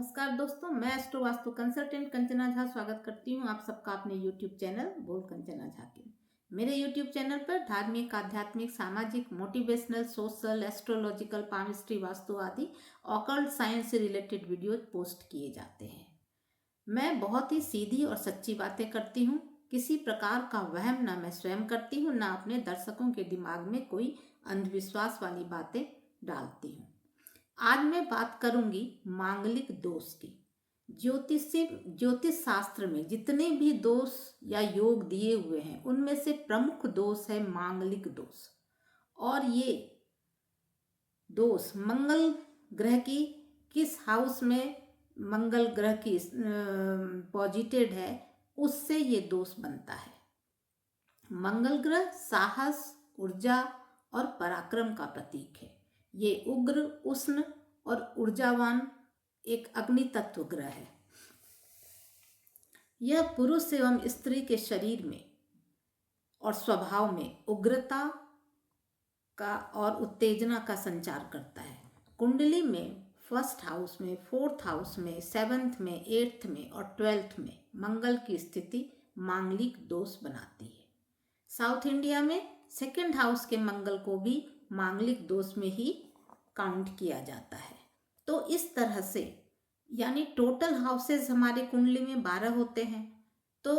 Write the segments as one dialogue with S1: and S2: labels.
S1: नमस्कार दोस्तों, मैं एस्ट्रो वास्तु कंसल्टेंट कंचना झा स्वागत करती हूँ आप सबका अपने YouTube चैनल बोल कंचना झा के। मेरे YouTube चैनल पर धार्मिक, आध्यात्मिक, सामाजिक, motivational, social, astrological, palmistry, vastu आदि ऑकल्ट साइंस से रिलेटेड वीडियो पोस्ट किए जाते हैं। मैं बहुत ही सीधी और सच्ची बातें करती हूँ। किसी प्रकार का वहम ना मैं स्वयं करती हूँ, ना अपने दर्शकों के दिमाग में कोई अंधविश्वास वाली बातें डालती हूँ। आज मैं बात करूंगी मांगलिक दोष की। ज्योतिष शास्त्र में जितने भी दोष या योग दिए हुए हैं उनमें से प्रमुख दोष है मांगलिक दोष। और ये दोष मंगल ग्रह की किस हाउस में मंगल ग्रह की पॉजिटेड है उससे ये दोष बनता है। मंगल ग्रह साहस, ऊर्जा और पराक्रम का प्रतीक है। ये उग्र, उष्ण और ऊर्जावान एक अग्नि तत्व ग्रह है। यह पुरुष एवं स्त्री के शरीर में और स्वभाव में उग्रता का और उत्तेजना का संचार करता है। कुंडली में फर्स्ट हाउस में, फोर्थ हाउस में, सेवंथ में, एट्थ में और ट्वेल्थ में मंगल की स्थिति मांगलिक दोष बनाती है। साउथ इंडिया में सेकंड हाउस के मंगल को भी मांगलिक दोष में ही काउंट किया जाता है। तो इस तरह से यानी टोटल हाउसेस हमारे कुंडली में 12 होते हैं। तो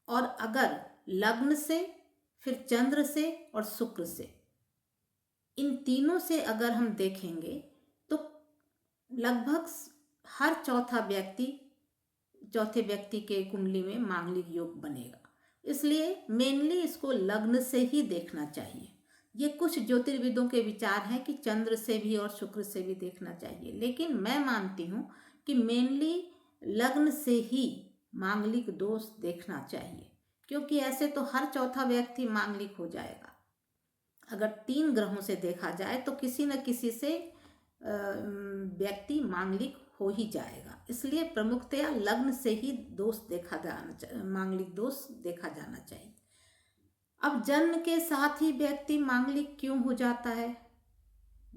S1: और अगर लग्न से, फिर चंद्र से और शुक्र से, इन तीनों से अगर हम देखेंगे तो लगभग हर चौथे व्यक्ति के कुंडली में मांगलिक योग बनेगा। इसलिए मेनली इसको लग्न से ही देखना चाहिए। ये कुछ ज्योतिर्विदों के विचार हैं कि चंद्र से भी और शुक्र से भी देखना चाहिए, लेकिन मैं मानती हूँ कि मेनली लग्न से ही मांगलिक दोष देखना चाहिए, क्योंकि ऐसे तो हर चौथा व्यक्ति मांगलिक हो जाएगा। अगर 3 ग्रहों से देखा जाए तो किसी न किसी से व्यक्ति मांगलिक हो ही जाएगा। इसलिए प्रमुखतया लग्न से ही मांगलिक दोष देखा जाना चाहिए। अब जन्म के साथ ही व्यक्ति मांगलिक क्यों हो जाता है?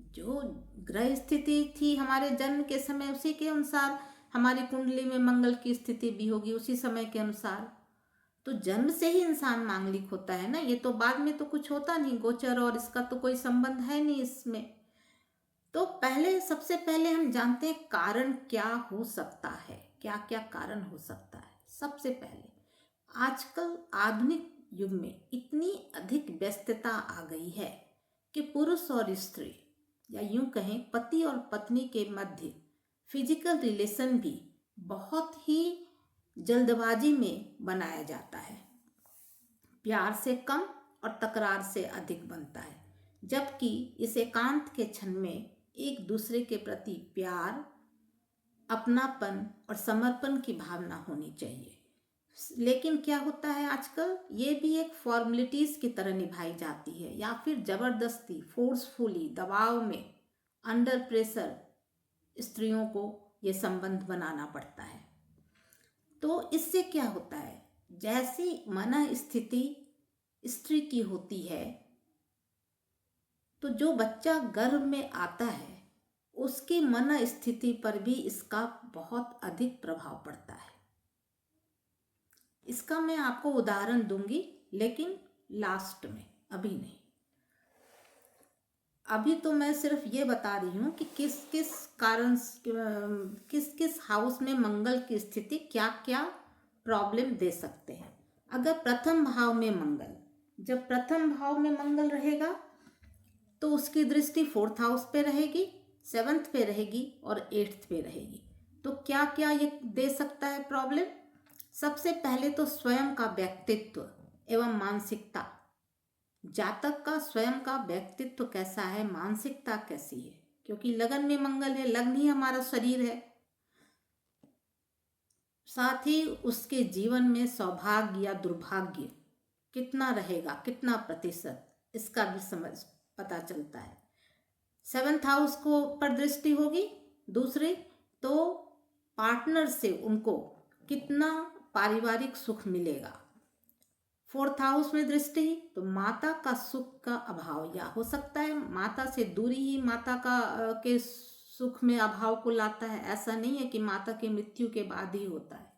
S1: जो ग्रह स्थिति थी हमारे जन्म के समय उसी के अनुसार हमारी कुंडली में मंगल की स्थिति भी होगी, उसी समय के अनुसार। तो जन्म से ही इंसान मांगलिक होता है ना, ये तो बाद में तो कुछ होता नहीं, गोचर और इसका तो कोई संबंध है नहीं इसमें। तो सबसे पहले हम जानते हैं कारण क्या हो सकता है, क्या क्या कारण हो सकता है। सबसे पहले आजकल आधुनिक युग में इतनी अधिक व्यस्तता आ गई है कि पुरुष और स्त्री या यूं कहें पति और पत्नी के मध्य फिजिकल रिलेशन भी बहुत ही जल्दबाजी में बनाया जाता है। प्यार से कम और तकरार से अधिक बनता है, जबकि इस एकांत के क्षण में एक दूसरे के प्रति प्यार, अपनापन और समर्पण की भावना होनी चाहिए। लेकिन क्या होता है आजकल, ये भी एक फॉर्मेलिटीज की तरह निभाई जाती है, या फिर जबरदस्ती, फोर्सफुली, दबाव में, अंडर प्रेशर स्त्रियों को ये संबंध बनाना पड़ता है। तो इससे क्या होता है, जैसी मन स्थिति स्त्री की होती है तो जो बच्चा गर्भ में आता है उसकी मन स्थिति पर भी इसका बहुत अधिक प्रभाव पड़ता है। इसका मैं आपको उदाहरण दूंगी, लेकिन लास्ट में, अभी नहीं। अभी तो मैं सिर्फ ये बता रही हूँ कि किस किस कारण, किस हाउस में मंगल की स्थिति क्या क्या प्रॉब्लम दे सकते हैं। अगर प्रथम भाव में मंगल, जब प्रथम भाव में मंगल रहेगा तो उसकी दृष्टि 4th हाउस पे रहेगी, 7th पे रहेगी और 8th पे रहेगी। तो क्या क्या ये दे सकता है प्रॉब्लम? सबसे पहले तो स्वयं का व्यक्तित्व एवं मानसिकता। जातक का स्वयं का व्यक्तित्व कैसा है, मानसिकता कैसी है, क्योंकि लगन में मंगल है, लग्न ही हमारा शरीर है। साथ ही उसके जीवन में सौभाग्य या दुर्भाग्य कितना रहेगा, कितना प्रतिशत, इसका भी पता चलता है। 7th हाउस को पर दृष्टि होगी दूसरी, तो पार्टनर से उनको कितना पारिवारिक सुख मिलेगा। 4th हाउस में दृष्टि तो माता का सुख का अभाव, या हो सकता है माता से दूरी ही माता का के सुख में अभाव को लाता है। ऐसा नहीं है कि माता की मृत्यु के बाद ही होता है।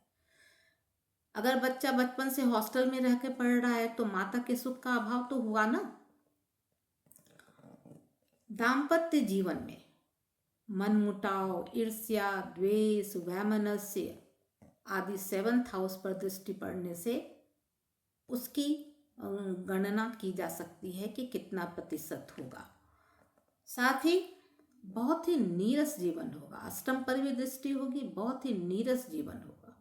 S1: अगर बच्चा बचपन से हॉस्टल में रह के पढ़ रहा है तो माता के सुख का अभाव तो हुआ ना। दाम्पत्य जीवन में मनमुटाव, ईर्ष्या, द्वेष, वैमनस्य आदि 7th हाउस पर दृष्टि पड़ने से उसकी गणना की जा सकती है कि कितना प्रतिशत होगा। साथ ही बहुत ही नीरस जीवन होगा। अष्टम पर भी दृष्टि होगी, बहुत ही नीरस जीवन होगा।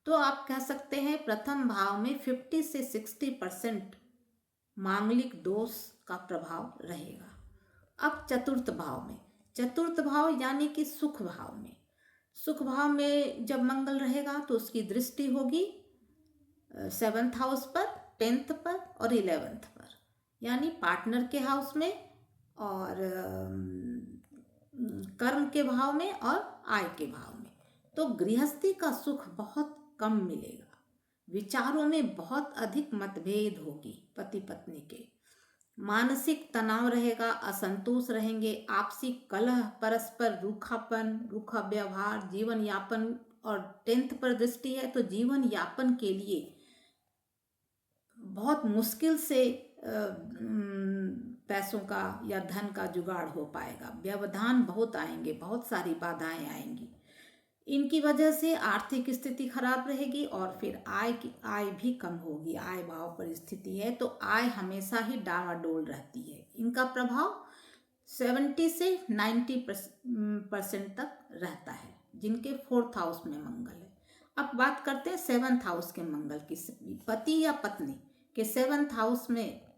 S1: तो आप कह सकते हैं प्रथम भाव में 50 से 60% मांगलिक दोष का प्रभाव रहेगा। अब चतुर्थ भाव में, चतुर्थ भाव यानी कि सुख भाव में, सुख भाव में जब मंगल रहेगा तो उसकी दृष्टि होगी 7th हाउस पर, 10th पर और 11th पर, यानी पार्टनर के हाउस में और कर्म के भाव में और आय के भाव में। तो गृहस्थी का सुख बहुत कम मिलेगा। विचारों में बहुत अधिक मतभेद होगी पति पत्नी के। मानसिक तनाव रहेगा, असंतोष रहेंगे, आपसी कलह, परस्पर रूखापन, रूखा व्यवहार, जीवन यापन। और 10th पर दृष्टि है तो जीवन यापन के लिए बहुत मुश्किल से पैसों का या धन का जुगाड़ हो पाएगा। व्यवधान बहुत आएंगे, बहुत सारी बाधाएं आएंगी। इनकी वजह से आर्थिक स्थिति खराब रहेगी और फिर आय भी कम होगी। आय भाव पर स्थिति है तो आय हमेशा ही डावाडोल रहती है। इनका प्रभाव 70 से 90% तक रहता है जिनके 4th हाउस में मंगल है। अब बात करते हैं 7th हाउस के मंगल की। पति या पत्नी के 7th हाउस में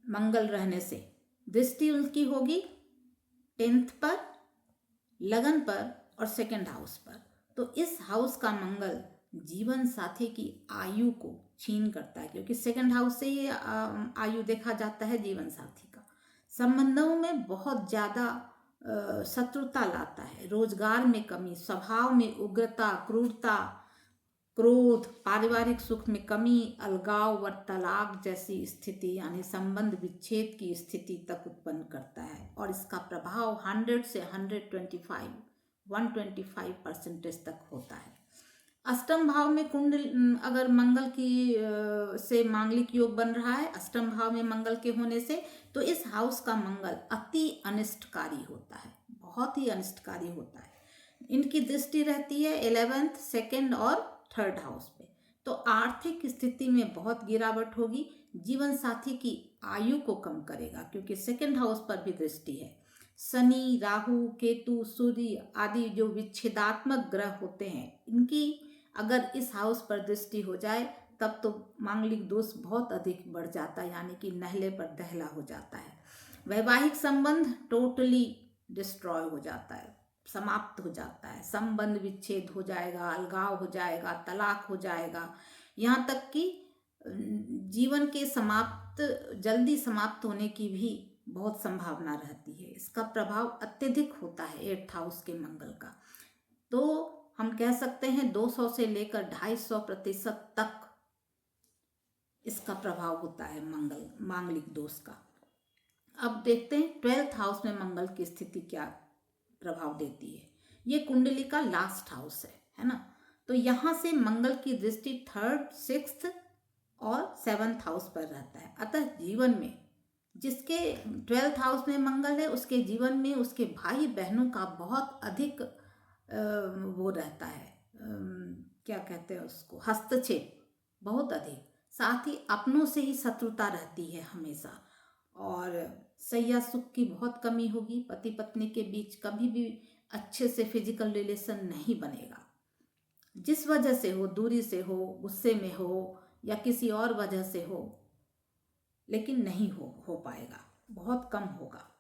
S1: मंगल रहने से दृष्टि उनकी होगी 10th पर, लगन पर और 2nd हाउस पर। तो इस हाउस का मंगल जीवन साथी की आयु को छीन करता है, क्योंकि 2nd हाउस से ही आयु देखा जाता है जीवन साथी का। संबंधों में बहुत ज़्यादा शत्रुता लाता है, रोजगार में कमी, स्वभाव में उग्रता, क्रूरता, क्रोध, पारिवारिक सुख में कमी, अलगाव व तलाक जैसी स्थिति यानी संबंध विच्छेद की स्थिति तक उत्पन्न करता है। और इसका प्रभाव 100 से 125% तक होता है। अष्टम भाव में कुंडल अगर मंगल की से मांगलिक योग बन रहा है, अष्टम भाव में मंगल के होने से, तो इस हाउस का मंगल अति अनिष्टकारी होता है, बहुत ही अनिष्टकारी होता है। इनकी दृष्टि रहती है 11th, 2nd और 3rd हाउस पे। तो आर्थिक स्थिति में बहुत गिरावट होगी। जीवन साथी की आयु को कम करेगा क्योंकि 2nd हाउस पर भी दृष्टि है। शनि, राहु, केतु, सूर्य आदि जो विच्छेदात्मक ग्रह होते हैं, इनकी अगर इस हाउस पर दृष्टि हो जाए तब तो मांगलिक दोष बहुत अधिक बढ़ जाता है, यानी कि नहले पर दहला हो जाता है। वैवाहिक संबंध टोटली डिस्ट्रॉय हो जाता है, समाप्त हो जाता है। संबंध विच्छेद हो जाएगा, अलगाव हो जाएगा, तलाक हो जाएगा, यहाँ तक कि जीवन के जल्दी समाप्त होने की भी बहुत संभावना रहती है। इसका प्रभाव अत्यधिक होता है 8th हाउस के मंगल का। तो हम कह सकते हैं 200 से लेकर 250% तक इसका प्रभाव होता है मांगलिक दोष का। अब देखते हैं 12th हाउस में मंगल की स्थिति क्या प्रभाव देती है। ये कुंडली का लास्ट हाउस है ना। तो यहाँ से मंगल की दृष्टि 3rd, 6th और 7th हाउस पर रहता है। अतः जीवन में जिसके 12th हाउस में मंगल है, उसके जीवन में उसके भाई बहनों का बहुत अधिक वो रहता है, क्या कहते हैं उसको, हस्तक्षेप बहुत अधिक। साथ ही अपनों से ही शत्रुता रहती है हमेशा। और सैया सुख की बहुत कमी होगी। पति पत्नी के बीच कभी भी अच्छे से फिजिकल रिलेशन नहीं बनेगा। जिस वजह से हो, दूरी से हो, गुस्से में हो या किसी और वजह से हो, लेकिन नहीं हो पाएगा, बहुत कम होगा।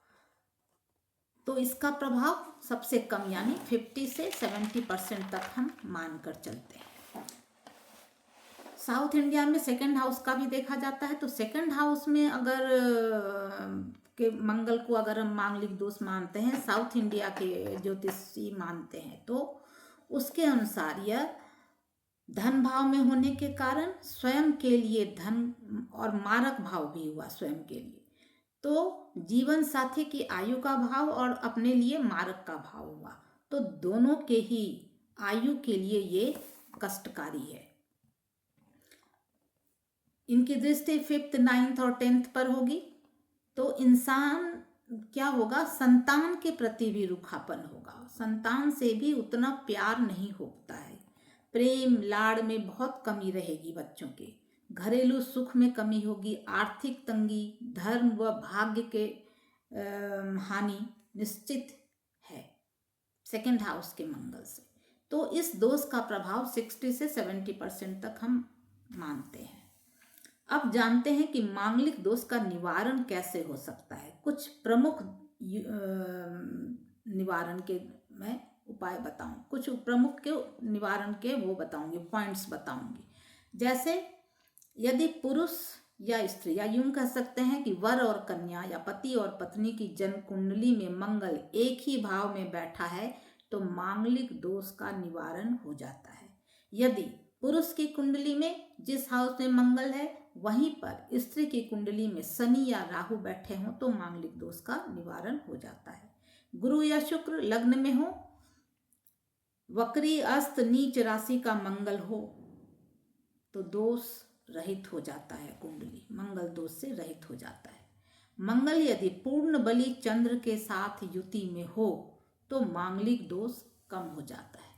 S1: तो इसका प्रभाव सबसे कम यानी 50 से 70% तक हम मानकर चलते हैं। साउथ इंडिया में 2nd हाउस का भी देखा जाता है। तो 2nd हाउस में अगर के मंगल को अगर हम मांगलिक दोष मानते हैं, साउथ इंडिया के ज्योतिषी मानते हैं, तो उसके अनुसार यह धन भाव में होने के कारण स्वयं के लिए धन और मारक भाव भी हुआ स्वयं के लिए। तो जीवन साथी की आयु का भाव और अपने लिए मार्ग का भाव हुआ, तो दोनों के ही आयु के लिए ये कष्टकारी है। इनकी दृष्टि 5th, 9th और 10th पर होगी, तो इंसान क्या होगा, संतान के प्रति भी रूखापन होगा, संतान से भी उतना प्यार नहीं होता है, प्रेम लाड़ में बहुत कमी रहेगी बच्चों के, घरेलू सुख में कमी होगी, आर्थिक तंगी, धर्म व भाग्य के हानि निश्चित है 2nd हाउस के मंगल से। तो इस दोष का प्रभाव 60 से 70% तक हम मानते हैं। अब जानते हैं कि मांगलिक दोष का निवारण कैसे हो सकता है। कुछ प्रमुख निवारण के मैं उपाय बताऊं, कुछ प्रमुख के निवारण के वो बताऊंगी, पॉइंट्स बताऊंगी। जैसे यदि पुरुष या स्त्री, या यूं कह सकते हैं कि वर और कन्या या पति और पत्नी की जन्म कुंडली में मंगल एक ही भाव में बैठा है तो मांगलिक दोष का निवारण हो जाता है। यदि पुरुष की कुंडली में जिस हाउस में मंगल है वहीं पर स्त्री की कुंडली में शनि या राहु बैठे हों तो मांगलिक दोष का निवारण हो जाता है। गुरु या शुक्र लग्न में हो, वक्री अस्त नीच राशि का मंगल हो तो दोष रहित हो जाता है, कुंडली मंगल दोष से रहित हो जाता है। मंगल यदि पूर्ण बली चंद्र के साथ युति में हो तो मांगलिक दोष कम हो जाता है।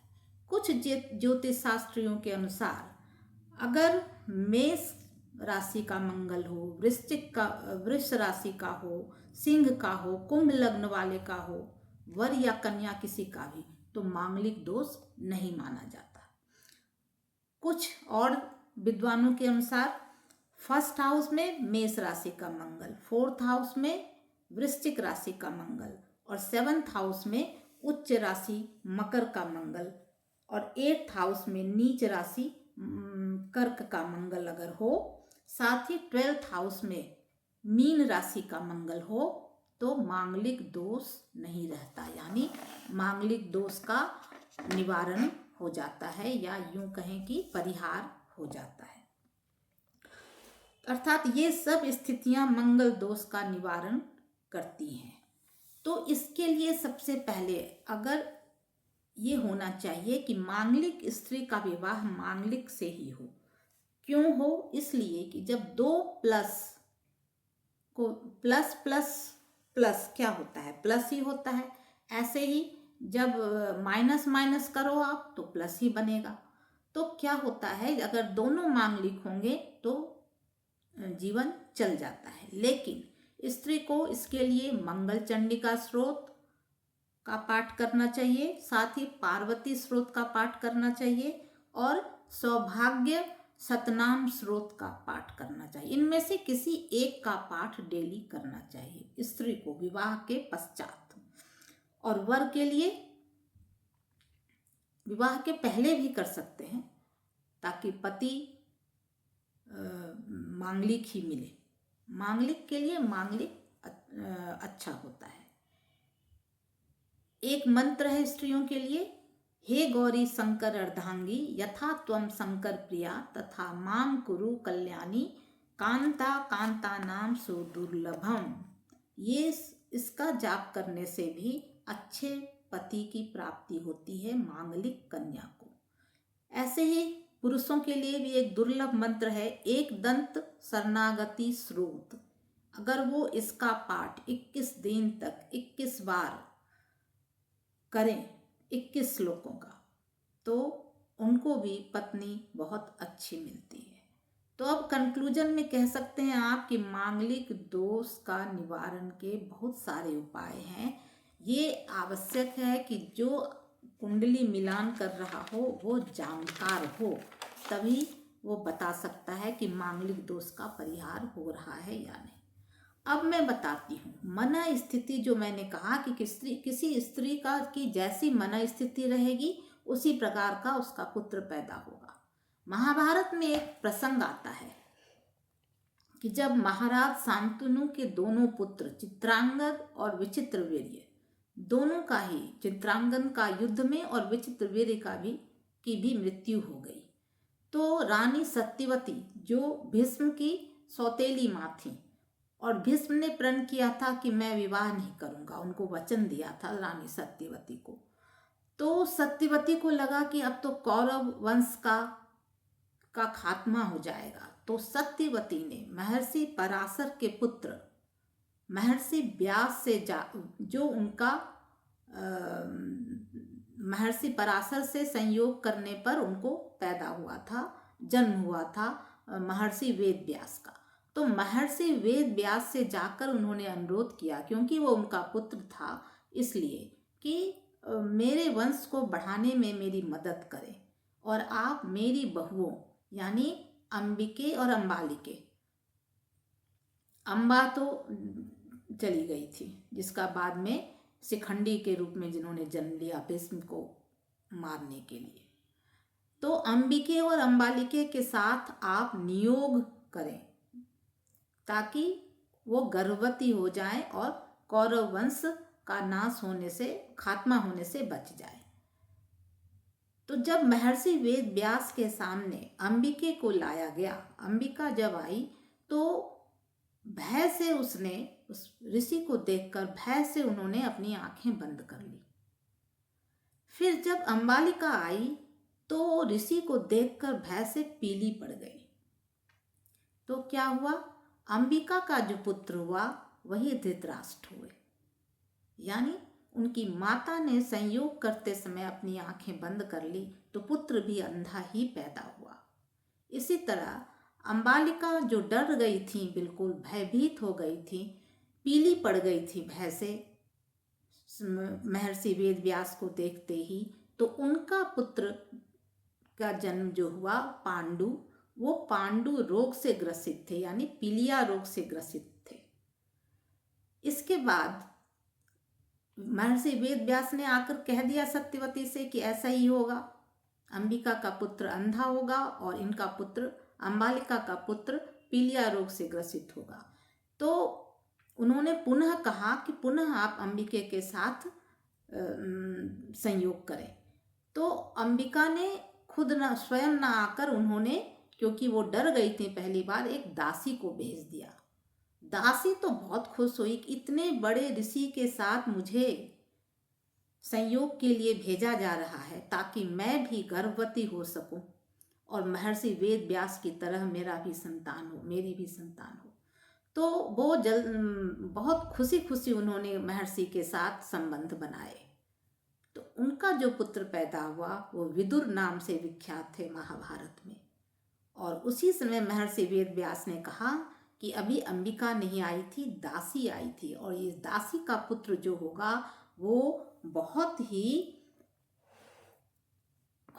S1: कुछ ज्योतिष शास्त्रियों के अनुसार अगर मेष राशि का मंगल हो, वृष राशि का हो, सिंह का हो, कुंभ लग्न वाले का हो, वर या कन्या किसी का भी, तो मांगलिक दोष नहीं माना जाता। कुछ और विद्वानों के अनुसार 1st हाउस में मेष राशि का मंगल, 4th हाउस में वृश्चिक राशि का मंगल और 7th हाउस में उच्च राशि मकर का मंगल और 8th हाउस में नीच राशि कर्क का मंगल अगर हो, साथ ही 12th हाउस में मीन राशि का मंगल हो तो मांगलिक दोष नहीं रहता, यानी मांगलिक दोष का निवारण हो जाता है, या यूं कहें कि परिहार हो जाता है। अर्थात ये सब स्थितियां मंगल दोष का निवारण करती हैं। तो इसके लिए सबसे पहले अगर ये होना चाहिए कि मांगलिक स्त्री का विवाह मांगलिक से ही हो। क्यों हो? इसलिए कि जब 2 प्लस को प्लस प्लस प्लस क्या होता है, प्लस ही होता है। ऐसे ही जब माइनस माइनस करो आप तो प्लस ही बनेगा। तो क्या होता है, अगर दोनों मांगलिक होंगे तो जीवन चल जाता है। लेकिन स्त्री को इसके लिए मंगल चंडिका स्रोत का पाठ करना चाहिए, साथ ही पार्वती स्रोत का पाठ करना चाहिए और सौभाग्य सतनाम स्रोत का पाठ करना चाहिए। इनमें से किसी एक का पाठ डेली करना चाहिए स्त्री को विवाह के पश्चात। और वर के लिए विवाह के पहले भी कर सकते हैं ताकि पति मांगलिक ही मिले। मांगलिक के लिए मांगलिक अच्छा होता है। एक मंत्र है स्त्रियों के लिए, हे गौरी शंकर अर्धांगी यथा त्वम शंकर प्रिया तथा माम कुरु कल्याणी कांता कांता नाम सुदुर्लभम। ये इसका जाप करने से भी अच्छे पति की प्राप्ति होती है मांगलिक कन्या को। ऐसे ही पुरुषों के लिए भी एक दुर्लभ मंत्र है, एक दंत शरणागति स्रोत। अगर वो इसका पाठ 21 दिन तक 21 बार करें, 21 श्लोकों का, तो उनको भी पत्नी बहुत अच्छी मिलती है। तो अब कंक्लूजन में कह सकते हैं आप कि मांगलिक दोष का निवारण के बहुत सारे उपाय हैं। ये आवश्यक है कि जो कुंडली मिलान कर रहा हो वो जानकार हो, तभी वो बता सकता है कि मांगलिक दोष का परिहार हो रहा है या नहीं। अब मैं बताती हूँ मना स्थिति। जो मैंने कहा कि किसी स्त्री का की जैसी मना स्थिति रहेगी उसी प्रकार का उसका पुत्र पैदा होगा। महाभारत में एक प्रसंग आता है कि जब महाराज शांतनु के दोनों पुत्र चित्रांगद और विचित्रवीर्य, दोनों का ही, चित्रांगद का युद्ध में और विचित्रवीर्य की भी मृत्यु हो गई, तो रानी सत्यवती जो भीष्म की सौतेली माँ थी, और भीष्म ने प्रण किया था कि मैं विवाह नहीं करूंगा, उनको वचन दिया था रानी सत्यवती को। तो सत्यवती को लगा कि अब तो कौरव वंश का खात्मा हो जाएगा। तो सत्यवती ने महर्षि पराशर के पुत्र महर्षि व्यास से जो उनका महर्षि पराशर से संयोग करने पर उनको पैदा हुआ था, जन्म हुआ था महर्षि वेद व्यास का। तो महर्षि वेद व्यास से जाकर उन्होंने अनुरोध किया, क्योंकि वो उनका पुत्र था, इसलिए कि मेरे वंश को बढ़ाने में मेरी मदद करें और आप मेरी बहुओं यानी अंबिके और अंबालिके, अम्बा तो चली गई थी जिसका बाद में शिखंडी के रूप में जिन्होंने जन्म लिया भीष्म को मारने के लिए, तो अंबिके और अंबालिके के साथ आप नियोग करें ताकि वो गर्भवती हो जाएं और कौरव वंश का नाश होने से, खात्मा होने से बच जाए। तो जब महर्षि वेद व्यास के सामने अंबिके को लाया गया, अंबिका जब आई तो भय से उसने उस ऋषि को देखकर भय से उन्होंने अपनी आंखें बंद कर ली। फिर जब अंबालिका आई तो ऋषि को देखकर भय से पीली पड़ गई। तो क्या हुआ, अंबिका का जो पुत्र हुआ वही धृतराष्ट्र हुए, यानी उनकी माता ने संयोग करते समय अपनी आंखें बंद कर ली तो पुत्र भी अंधा ही पैदा हुआ। इसी तरह अंबालिका जो डर गई थी, बिल्कुल भयभीत हो गई थी, पीली पड़ गई थी भय से महर्षि वेद व्यास को देखते ही, तो उनका पुत्र का जन्म जो हुआ पांडु, वो पांडु रोग से ग्रसित थे, यानी पीलिया रोग से ग्रसित थे। इसके बाद महर्षि वेद व्यास ने आकर कह दिया सत्यवती से कि ऐसा ही होगा, अंबिका का पुत्र अंधा होगा और इनका पुत्र अंबालिका का पुत्र पीलिया रोग से ग्रसित होगा। तो उन्होंने पुनः कहा कि पुनः आप अंबिके के साथ संयोग करें। तो अंबिका ने खुद न स्वयं न आकर, उन्होंने, क्योंकि वो डर गई थी पहली बार, एक दासी को भेज दिया। दासी तो बहुत खुश हुई कि इतने बड़े ऋषि के साथ मुझे संयोग के लिए भेजा जा रहा है ताकि मैं भी गर्भवती हो सकूं और महर्षि वेद व्यास की तरह मेरा भी संतान हो, मेरी भी संतान हो। तो वो बहुत खुशी खुशी उन्होंने महर्षि के साथ संबंध बनाए। तो उनका जो पुत्र पैदा हुआ वो विदुर नाम से विख्यात थे महाभारत में। और उसी समय महर्षि वेद व्यास ने कहा कि अभी अंबिका नहीं आई थी, दासी आई थी, और ये दासी का पुत्र जो होगा वो बहुत ही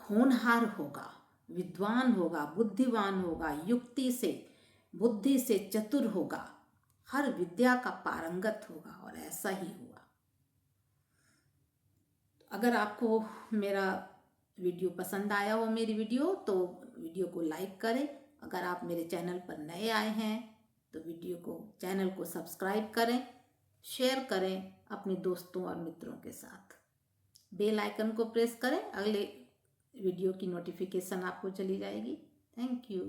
S1: होनहार होगा, विद्वान होगा, बुद्धिमान होगा, बुद्धि से चतुर होगा, हर विद्या का पारंगत होगा। और ऐसा ही हुआ। अगर आपको मेरा वीडियो पसंद आया हो, मेरी वीडियो, तो वीडियो को लाइक करें। अगर आप मेरे चैनल पर नए आए हैं तो चैनल को सब्सक्राइब करें, शेयर करें अपने दोस्तों और मित्रों के साथ। बेल आइकन को प्रेस करें, अगले वीडियो की नोटिफिकेशन आपको चली जाएगी। Thank you.